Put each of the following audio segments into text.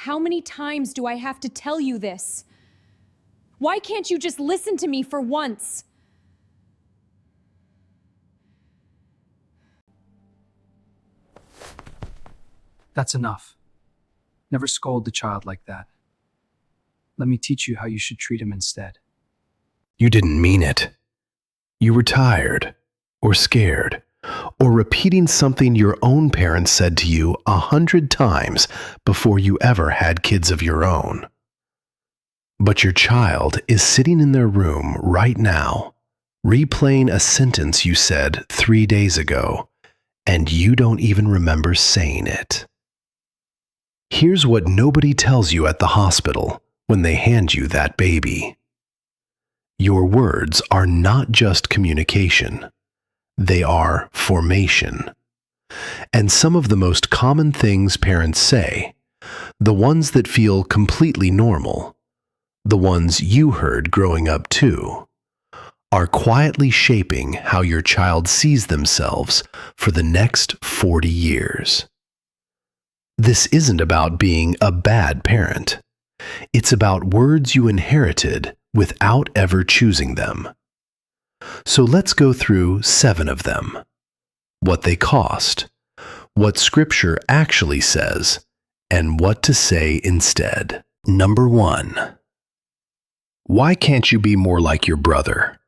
How many times do I have to tell you this? Why can't you just listen to me for once? That's enough. Never scold the child like that. Let me teach you how you should treat him instead. You didn't mean it. You were tired, or scared, or repeating something your own parents said to you 100 times before you ever had kids of your own. But your child is sitting in their room right now, replaying a sentence you said 3 days ago, and you don't even remember saying it. Here's what nobody tells you at the hospital when they hand you that baby. Your words are not just communication. They are formation. And some of the most common things parents say, the ones that feel completely normal, the ones you heard growing up too, are quietly shaping how your child sees themselves for the next 40 years. This isn't about being a bad parent. It's about words you inherited without ever choosing them. So let's go through 7 of them. What they cost, what Scripture actually says, and what to say instead. Number 1. Why can't you be more like your brother?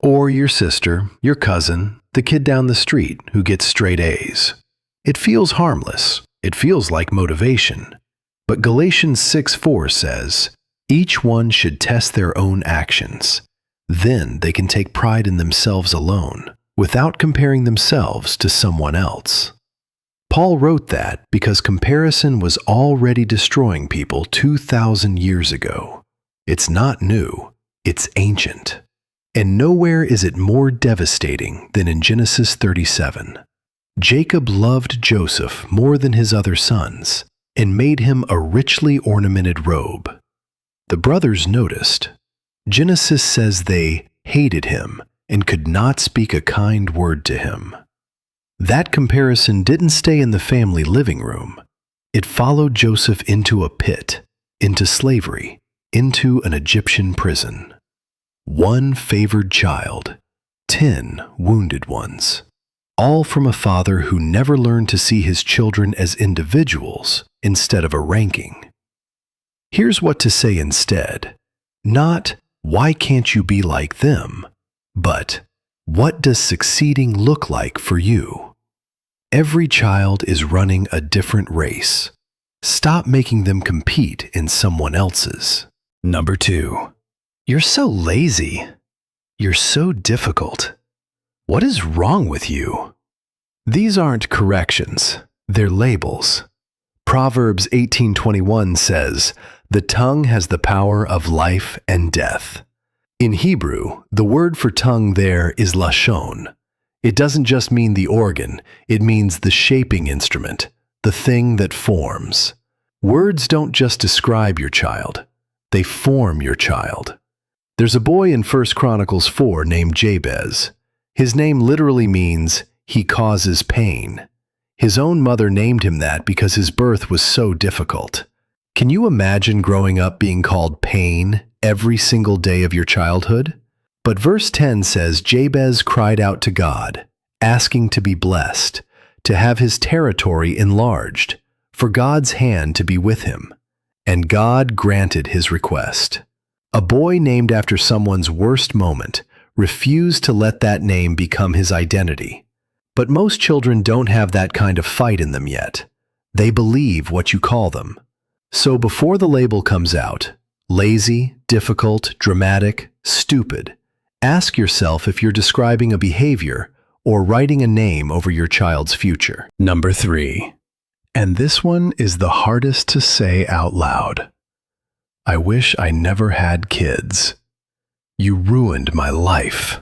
Or your sister, your cousin, the kid down the street who gets straight A's? It feels harmless. It feels like motivation. But Galatians 6:4 says, each one should test their own actions. Then they can take pride in themselves alone, without comparing themselves to someone else. Paul wrote that because comparison was already destroying people 2,000 years ago. It's not new, it's ancient. And nowhere is it more devastating than in Genesis 37. Jacob loved Joseph more than his other sons, and made him a richly ornamented robe. The brothers noticed. Genesis says they hated him and could not speak a kind word to him. That comparison didn't stay in the family living room. It followed Joseph into a pit, into slavery, into an Egyptian prison. 1 favored child, 10 wounded ones. All from a father who never learned to see his children as individuals instead of a ranking. Here's what to say instead. Not, why can't you be like them? But, what does succeeding look like for you? Every child is running a different race. Stop making them compete in someone else's. Number 2. You're so lazy. You're so difficult. What is wrong with you? These aren't corrections, they're labels. Proverbs 18:21 says, the tongue has the power of life and death. In Hebrew, the word for tongue there is lashon. It doesn't just mean the organ, it means the shaping instrument, the thing that forms. Words don't just describe your child, they form your child. There's a boy in 1 Chronicles 4 named Jabez. His name literally means, he causes pain. His own mother named him that because his birth was so difficult. Can you imagine growing up being called pain every single day of your childhood? But verse 10 says Jabez cried out to God, asking to be blessed, to have his territory enlarged, for God's hand to be with him. And God granted his request. A boy named after someone's worst moment refused to let that name become his identity. But most children don't have that kind of fight in them yet. They believe what you call them. So before the label comes out, lazy, difficult, dramatic, stupid, ask yourself if you're describing a behavior or writing a name over your child's future. Number 3. And this one is the hardest to say out loud. I wish I never had kids. You ruined my life.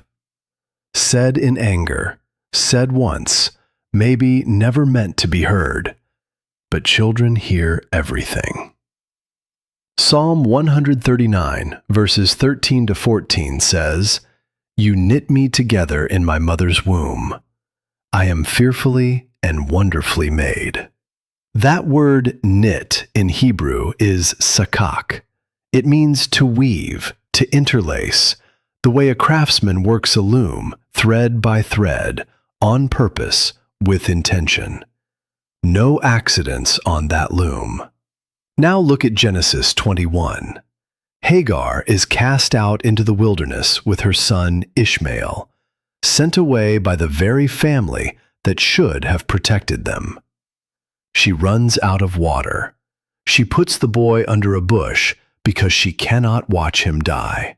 Said in anger, said once, maybe never meant to be heard, but children hear everything. Psalm 139, verses 13 to 14 says, You knit me together in my mother's womb. I am fearfully and wonderfully made. That word knit in Hebrew is sakak. It means to weave, to interlace, the way a craftsman works a loom, thread by thread, on purpose, with intention. No accidents on that loom. Now look at Genesis 21. Hagar is cast out into the wilderness with her son Ishmael, sent away by the very family that should have protected them. She runs out of water. She puts the boy under a bush because she cannot watch him die.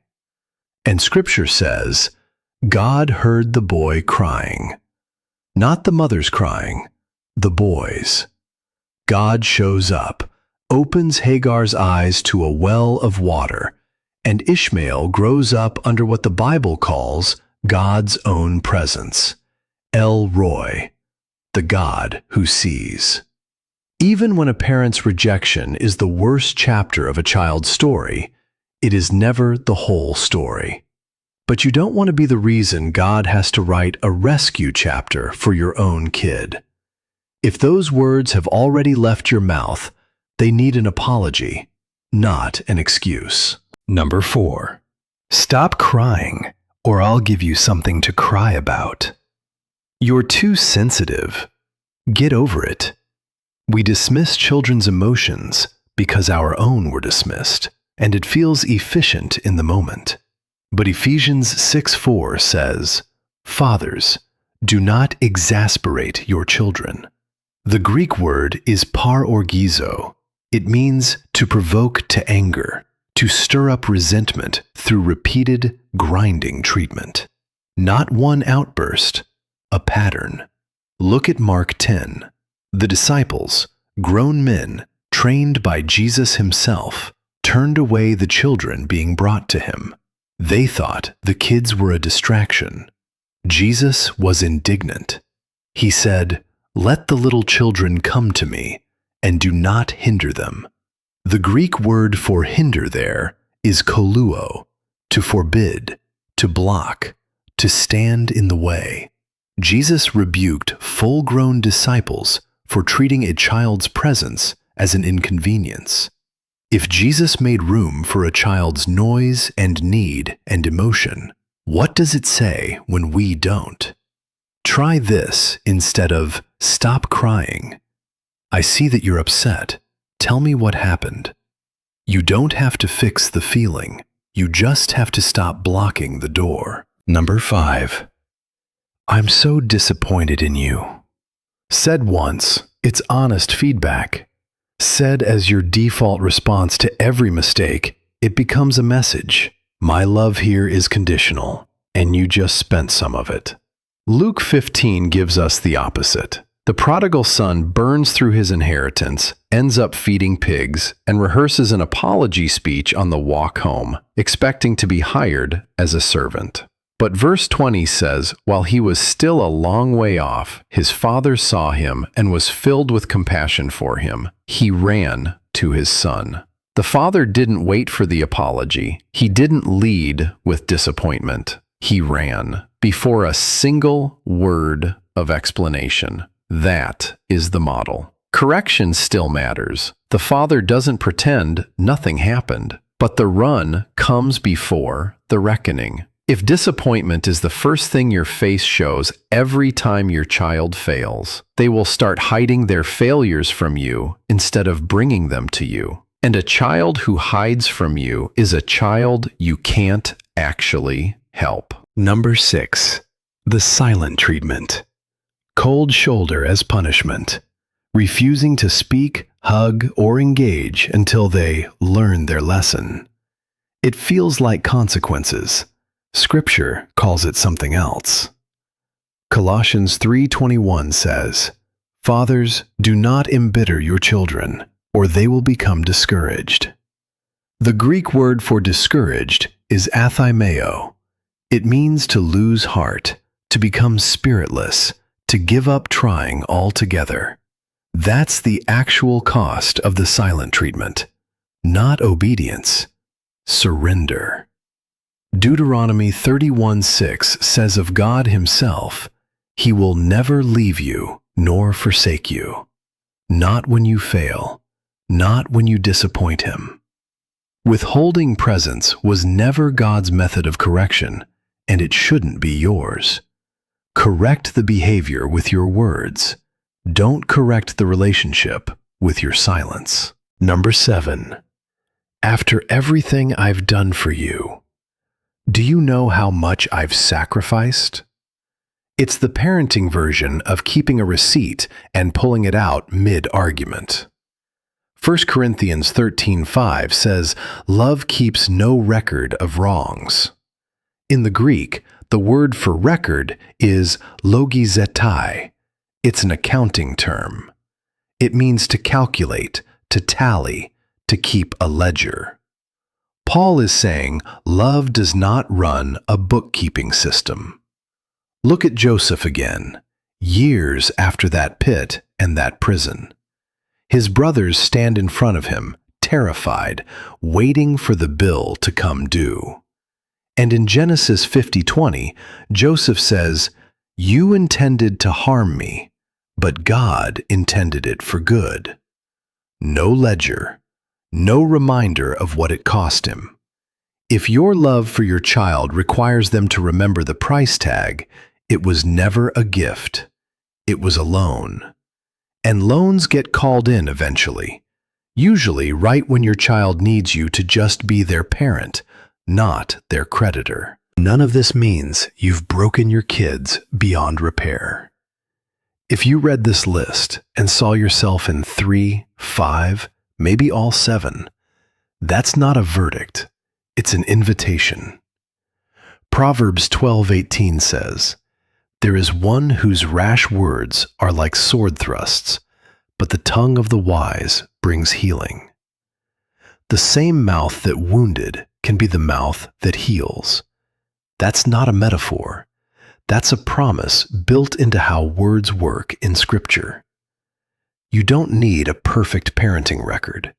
And Scripture says, God heard the boy crying. Not the mother's crying, the boy's. God shows up, opens Hagar's eyes to a well of water, and Ishmael grows up under what the Bible calls God's own presence, El Roy, the God who sees. Even when a parent's rejection is the worst chapter of a child's story, it is never the whole story. But you don't want to be the reason God has to write a rescue chapter for your own kid. If those words have already left your mouth, they need an apology, not an excuse. Number 4. Stop crying, or I'll give you something to cry about. You're too sensitive. Get over it. We dismiss children's emotions because our own were dismissed, and it feels efficient in the moment. But Ephesians 6:4 says, Fathers, do not exasperate your children. The Greek word is parorgizo. It means to provoke to anger, to stir up resentment through repeated, grinding treatment. Not one outburst, a pattern. Look at Mark 10. The disciples, grown men, trained by Jesus himself, turned away the children being brought to him. They thought the kids were a distraction. Jesus was indignant. He said, Let the little children come to me, and do not hinder them. The Greek word for hinder there is koluo, to forbid, to block, to stand in the way. Jesus rebuked full-grown disciples for treating a child's presence as an inconvenience. If Jesus made room for a child's noise and need and emotion, what does it say when we don't? Try this instead of, stop crying. I see that you're upset. Tell me what happened. You don't have to fix the feeling. You just have to stop blocking the door. Number 5. I'm so disappointed in you. Said once, it's honest feedback. Said as your default response to every mistake, it becomes a message. My love here is conditional, and you just spent some of it. Luke 15 gives us the opposite. The prodigal son burns through his inheritance, ends up feeding pigs, and rehearses an apology speech on the walk home, expecting to be hired as a servant. But verse 20 says, while he was still a long way off, his father saw him and was filled with compassion for him. He ran to his son. The father didn't wait for the apology. He didn't lead with disappointment. He ran before a single word of explanation. That is the model. Correction still matters. The father doesn't pretend nothing happened, but the run comes before the reckoning. If disappointment is the first thing your face shows every time your child fails, they will start hiding their failures from you instead of bringing them to you. And a child who hides from you is a child you can't actually help. Number 6. The silent treatment. Cold shoulder as punishment. Refusing to speak, hug, or engage until they learn their lesson. It feels like consequences. Scripture calls it something else. Colossians 3:21 says, Fathers, do not embitter your children, or they will become discouraged. The Greek word for discouraged is athymeo. It means to lose heart, to become spiritless, to give up trying altogether. That's the actual cost of the silent treatment. Not obedience, surrender. Deuteronomy 31:6 says of God himself, He will never leave you nor forsake you. not when you fail, not when you disappoint him. Withholding presence was never God's method of correction, and it shouldn't be yours. Correct the behavior with your words. Don't correct the relationship with your silence. Number 7. After everything I've done for you, do you know how much I've sacrificed? It's the parenting version of keeping a receipt and pulling it out mid-argument. 1 Corinthians 13:5 says, "Love keeps no record of wrongs." In the Greek, the word for record is logizetai. It's an accounting term. It means to calculate, to tally, to keep a ledger. Paul is saying love does not run a bookkeeping system. Look at Joseph again, years after that pit and that prison. His brothers stand in front of him, terrified, waiting for the bill to come due. And in Genesis 50:20, Joseph says, "You intended to harm me, but God intended it for good." No ledger, no reminder of what it cost him. If your love for your child requires them to remember the price tag, it was never a gift. It was a loan. And loans get called in eventually, usually right when your child needs you to just be their parent, not their creditor. None of this means you've broken your kids beyond repair. If you read this list and saw yourself in 3, 5, maybe all 7, that's not a verdict. It's an invitation. Proverbs 12:18 says, "There is one whose rash words are like sword thrusts, but the tongue of the wise brings healing." The same mouth that wounded can be the mouth that heals. That's not a metaphor. That's a promise built into how words work in Scripture. You don't need a perfect parenting record.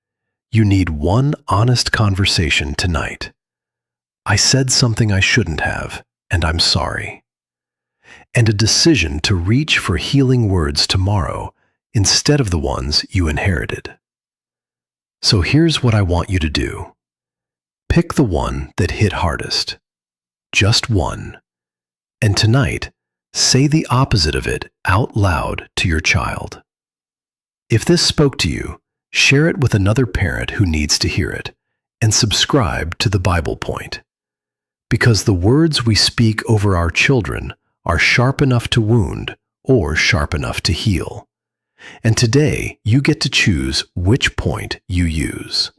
You need one honest conversation tonight. I said something I shouldn't have, and I'm sorry. And a decision to reach for healing words tomorrow instead of the ones you inherited. So here's what I want you to do. Pick the one that hit hardest. Just one. And tonight, say the opposite of it out loud to your child. If this spoke to you, share it with another parent who needs to hear it, and subscribe to the Bible Point. Because the words we speak over our children are sharp enough to wound or sharp enough to heal. And today, you get to choose which point you use.